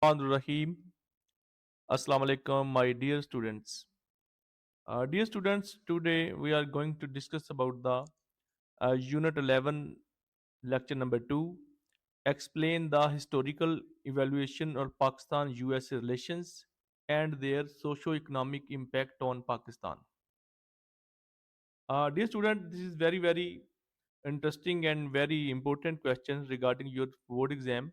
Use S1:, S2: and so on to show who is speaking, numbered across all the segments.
S1: Rahim. Assalamu alaikum, my dear students. Dear students, today we are going to discuss about the Unit 11, lecture number 2. Explain the historical evaluation of Pakistan-USA relations and their socio-economic impact on Pakistan. Dear student, this is very interesting and very important questions regarding your board exam.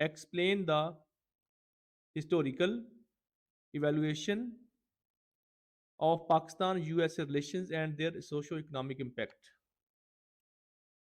S1: Explain the historical evaluation of Pakistan-USA relations and their socio-economic impact.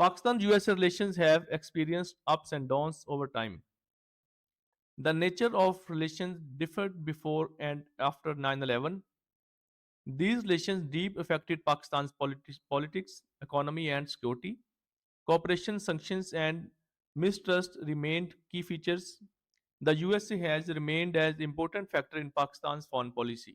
S1: Pakistan-USA relations have experienced ups and downs over time. The nature of relations differed before and after 9/11. These relations deep affected Pakistan's politics, economy, and security. Cooperation, sanctions, and mistrust remained key features. The USA has remained as important factor in Pakistan's foreign policy.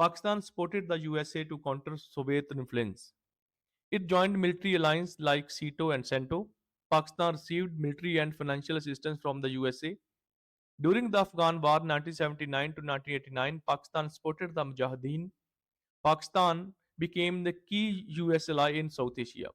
S1: Pakistan supported the USA to counter Soviet influence. It joined military alliances like SEATO and CENTO. Pakistan received military and financial assistance from the USA. During the Afghan War 1979 to 1989, Pakistan supported the Mujahideen. Pakistan became the key US ally in South Asia.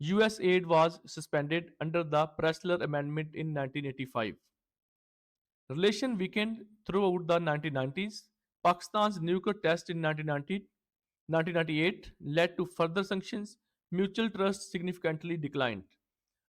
S1: US aid was suspended under the Pressler Amendment in 1985. Relation weakened throughout the 1990s. Pakistan's nuclear test in 1998 led to further sanctions. Mutual trust significantly declined.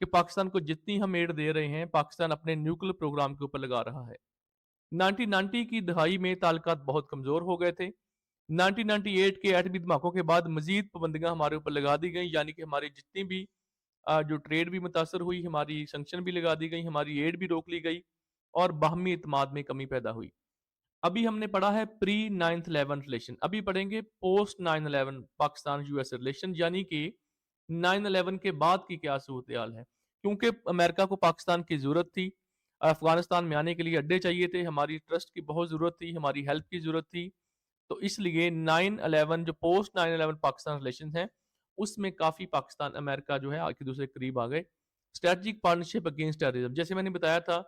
S1: کہ پاکستان کو جتنی ہم add دے رہے ہیں پاکستان اپنے nuclear programme کے اوپر لگا رہا ہے۔ 1990 کی دہائی میں تعلقات بہت کمزور ہو گئے تھے۔ 1998 کے ایٹمی دھماکوں کے بعد مزید پابندیاں ہمارے اوپر لگا دی گئیں، یعنی کہ ہماری جتنی بھی جو ٹریڈ بھی متاثر ہوئی، ہماری سنکشن بھی لگا دی گئی، ہماری ایڈ بھی روک لی گئی اور باہمی اعتماد میں کمی پیدا ہوئی۔ ابھی ہم نے پڑھا ہے پری 9/11 ریلیشن، ابھی پڑھیں گے post 9/11 Pakistan US relation, یعنی کہ 9/11 کے بعد کی کیا صورتحال ہے۔ کیونکہ امریکہ کو پاکستان کی ضرورت تھی، افغانستان میں آنے کے لیے اڈے چاہیے تھے، ہماری ٹرسٹ کی بہت ضرورت تھی، ہماری ہیلپ کی ضرورت تھی، تو اس لیے 9/11 جو پوسٹ 9/11 پاکستان ریلیشن ہیں اس میں کافی پاکستان امریکہ جو ہے ایک دوسرے کے قریب آ گئے۔ اسٹریٹجک پارٹنرشپ اگینسٹ ٹیررزم، جیسے میں نے بتایا تھا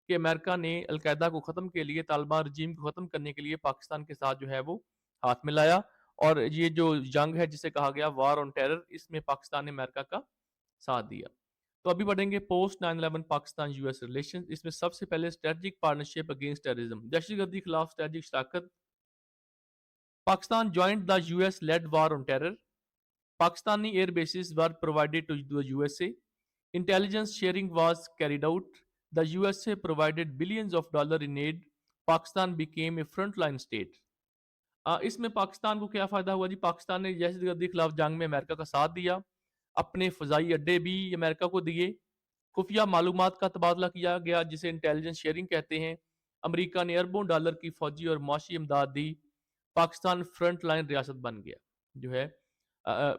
S1: کہ امریکہ نے القاعدہ کو ختم کے لیے، طالبان رجیم کو ختم کرنے کے لیے پاکستان کے ساتھ جو ہے وہ ہاتھ ملایا، اور یہ جو جنگ ہے جسے کہا گیا وار آن ٹیرر، اس میں پاکستان نے امریکہ کا ساتھ دیا۔ تو ابھی پڑھیں گے post 9/11 Pakistan US relation, اس میں سب سے پہلے اسٹریٹجک پارٹنرشپ اگینسٹ ٹیررزم، دہشت گردی کے خلاف اسٹریٹجک شراکت۔ Pakistan joined the US-led war on terror. Pakistani air bases were provided to the USA. Intelligence sharing was carried out. The USA provided billions of dollars in aid. Pakistan became a frontline state. اس میں پاکستان کو کیا فائدہ ہوا جی؟ پاکستان نے دہشت گردی کے خلاف جنگ میں امریکہ کا ساتھ دیا، اپنے فضائی اڈے بھی امریکہ کو دیے، خفیہ معلومات کا تبادلہ کیا گیا جسے انٹیلیجنس شیئرنگ کہتے ہیں، امریکہ نے اربوں ڈالر کی فوجی اور معاشی امداد دی، پاکستان فرنٹ لائن ریاست بن گیا جو ہے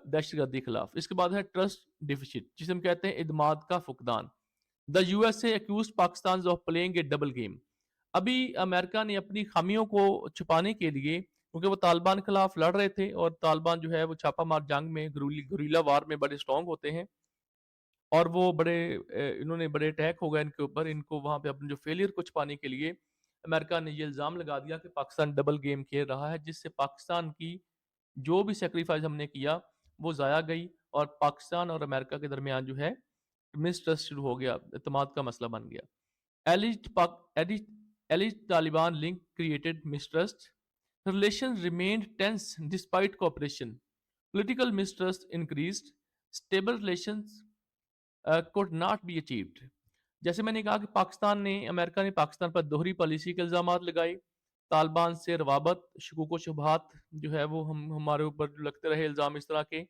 S1: دہشت گردی کے خلاف۔ اس کے بعد ہے ٹرسٹ ڈیفیسٹ، جسے ہم کہتے ہیں اعتماد کا فقدان۔ The USA accused Pakistan of playing a double game. ابھی امریکہ نے اپنی خامیوں کو چھپانے کے لیے، کیونکہ وہ طالبان کے خلاف لڑ رہے تھے اور طالبان جو ہے وہ چھاپا مار جنگ میں گریلا وار میں بڑے اسٹرانگ ہوتے ہیں، اور وہ بڑے انہوں نے بڑے اٹیک ہو گئے ان کے اوپر، ان کو وہاں پہ اپنے جو فیلئر کو چھپانے کے لیے امریکہ نے یہ الزام لگا دیا کہ پاکستان ڈبل گیم کھیل رہا ہے، جس سے پاکستان کی جو بھی سیکریفائز ہم نے کیا وہ ضائع گئی، اور پاکستان اور امریکہ کے درمیان جو ہے مسٹرسٹ شروع ہو گیا، اعتماد کا مسئلہ بن گیا۔ Alleged Taliban links created mistrust, relations remained tense despite cooperation, political mistrust increased, stable relations could not be achieved۔ جیسے میں نے کہا کہ پاکستان نے، امریکہ نے پاکستان پر دوہری پالیسی کے الزامات لگائے، طالبان سے روابط، شکوک و شبہات جو ہے وہ ہمارے اوپر جو لگتے رہے الزام اس طرح کے،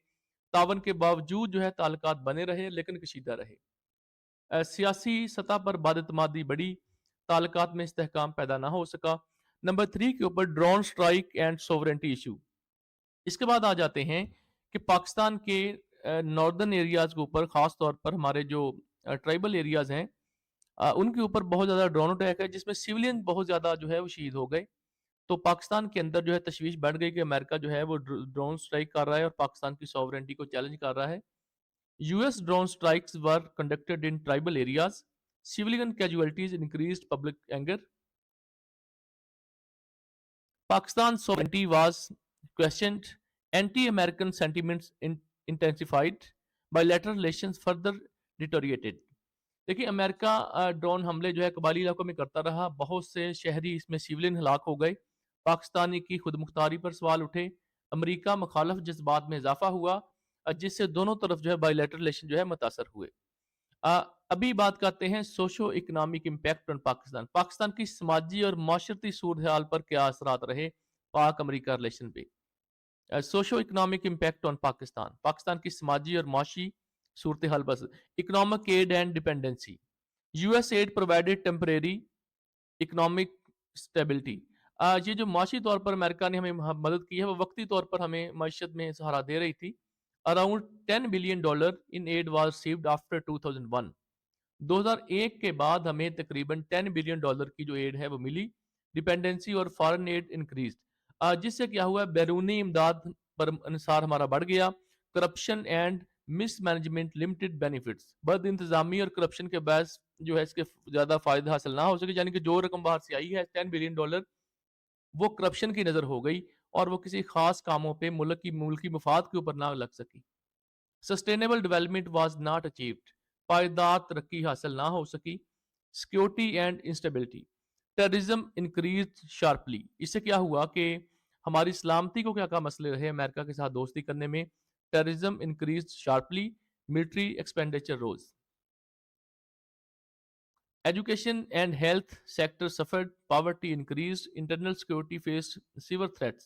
S1: تعاون کے باوجود جو ہے تعلقات بنے رہے لیکن کشیدہ رہے۔ سیاسی سطح پر بد اعتمادی بڑھی، تعلقات میں استحکام پیدا نہ ہو سکا۔ نمبر 3 کے اوپر drone strike and sovereignty issue. اس کے بعد آ جاتے ہیں کہ پاکستان کے ناردرن ایریاز کے اوپر، خاص طور پر ہمارے جو ٹرائبل ایریاز ہیں ان کے اوپر بہت زیادہ ڈرون اٹیک ہے، جس میں سیولین بہت زیادہ جو ہے وہ شہید ہو گئے۔ تو پاکستان کے اندر جو ہے تشویش بڑھ گئی کہ امریکہ جو ہے وہ ڈرون سٹرائک کر رہا ہے اور پاکستان کی سوورنٹی کو چیلنج کر رہا ہے۔ U S drone strikes were conducted in tribal areas, civilian casualties increased public anger۔ Pakistan's sovereignty was questioned, anti-American sentiments intensified, bilateral relations further deteriorated۔ دیکھیے امریکہ ڈرون حملے جو ہے قبائلی علاقوں میں کرتا رہا، بہت سے شہری اس میں سیولین ہلاک ہو گئے، پاکستانی کی خود مختاری پر سوال اٹھے، امریکہ مخالف جذبات میں اضافہ ہوا، جس سے دونوں طرف جو ہے بائیلیٹرل ریلیشن جو ہے متاثر ہوئے۔ ابھی بات کرتے ہیں socio economic impact on Pakistan, Pakistan کی سماجی اور معاشرتی صورتحال پر کیا اثرات رہے پاک امریکہ ریلیشن پہ۔ Socio economic impact on Pakistan, Pakistan کی سماجی اور معاشی صورتحال پر economic aid and dependency. US aid provided temporary economic stability, یہ جو معاشی طور پر امریکہ نے ہمیں مدد کی ہے وہ وقتی طور پر ہمیں معیشت میں سہارا دے رہی تھی۔ Around $10 billion in aid was received after 2001۔ 2001 کے بعد ہمیں تقریباً $10 billion کی جو ایڈ ہے وہ ملی، ڈیپینڈنسی اور فارن ایڈ انکریزڈ، جس سے کیا ہوا ہے بیرونی امداد پر انحصار ہمارا بڑھ گیا۔ Corruption and miss management limited benefits, بد انتظامی اور کرپشن کے باعث جو ہے اس کے زیادہ فائدہ حاصل نہ ہو سکے، یعنی کہ جو رقم باہر سے آئی ہے $10 billion وہ کرپشن کی نظر ہو گئی اور وہ کسی خاص کاموں پہ ملکی مفاد کے اوپر نہ لگ سکی۔ Sustainable development was not achieved, پائیدار ترقی حاصل نہ ہو سکی۔ Security and instability, terrorism increased sharply, اس سے کیا ہوا کہ ہماری سلامتی کو کیا مسئلے رہے امریکہ کے ساتھ دوستی کرنے میں۔ Terrorism increased sharply, military expenditure rose. Education and health sector suffered, poverty increased, internal security faced severe threats.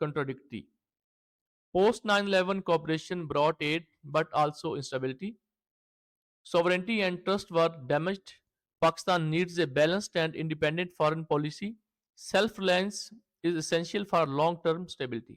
S1: contradictory. Post 9/11 cooperation brought aid but also instability. Sovereignty and trust were damaged. Pakistan needs a balanced and independent foreign policy. Self reliance is essential for long term stability.